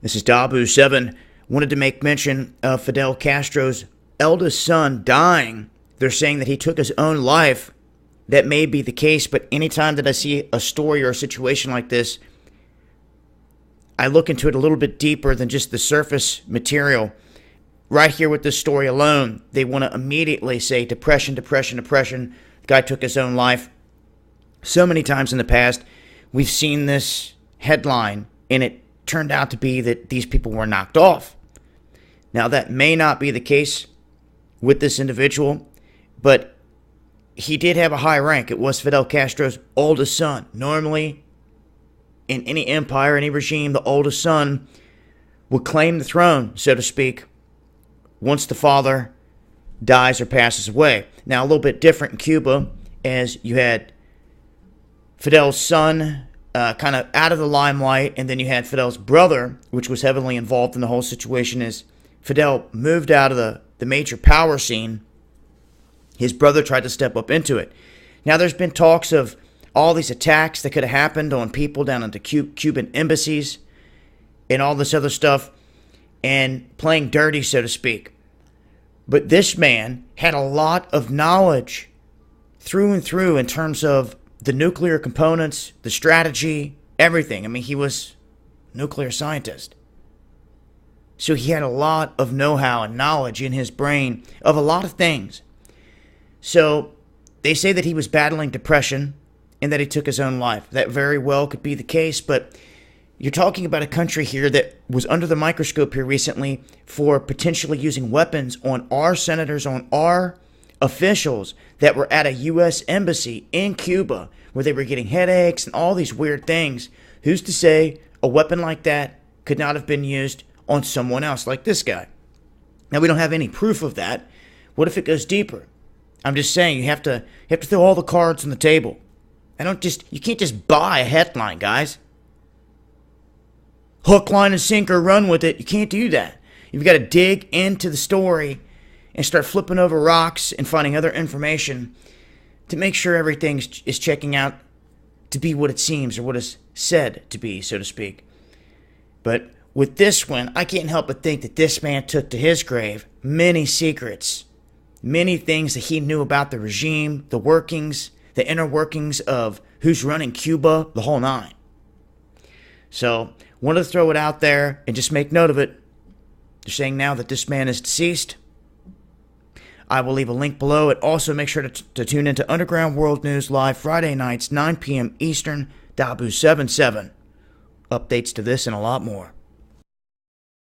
This is Dabu7. Wanted to make mention of Fidel Castro's eldest son dying. They're saying that he took his own life. That may be the case, but anytime that I see a story or a situation like this, I look into it a little bit deeper than just the surface material. Right here with this story alone, they want to immediately say depression, depression, depression. The guy took his own life. So many times in the past, we've seen this headline, and it turned out to be that these people were knocked off. Now, that may not be the case with this individual, but he did have a high rank. It was Fidel Castro's oldest son. Normally, in any empire, any regime, the oldest son would claim the throne, so to speak, once the father dies or passes away. Now, a little bit different in Cuba, as you had Fidel's son kind of out of the limelight, and then you had Fidel's brother, which was heavily involved in the whole situation. As Fidel moved out of the major power scene, his brother tried to step up into it. Now, there's been talks of all these attacks that could have happened on people down at the Cuban embassies and all this other stuff, and playing dirty, so to speak. But this man had a lot of knowledge through and through in terms of the nuclear components, the strategy, everything. I mean, he was a nuclear scientist. So he had a lot of know-how and knowledge in his brain of a lot of things. So they say that he was battling depression and that he took his own life. That very well could be the case, but you're talking about a country here that was under the microscope here recently for potentially using weapons on our senators, on our officials that were at a U.S. embassy in Cuba where they were getting headaches and all these weird things. Who's to say a weapon like that could not have been used on someone else like this guy? Now, we don't have any proof of that. What if it goes deeper? I'm just saying you have to throw all the cards on the table. You can't just buy a headline, guys. Hook, line, and sinker, run with it. You can't do that. You've got to dig into the story and start flipping over rocks and finding other information to make sure everything is checking out to be what it seems or what is said to be, so to speak. But with this one, I can't help but think that this man took to his grave many secrets, many things that he knew about the regime, the workings, the inner workings of who's running Cuba, the whole nine. So, wanted to throw it out there and just make note of it. They're saying now that this man is deceased. I will leave a link below. And also make sure to tune into Underground World News Live Friday nights, 9 p.m. Eastern, Dabu77. Updates to this and a lot more.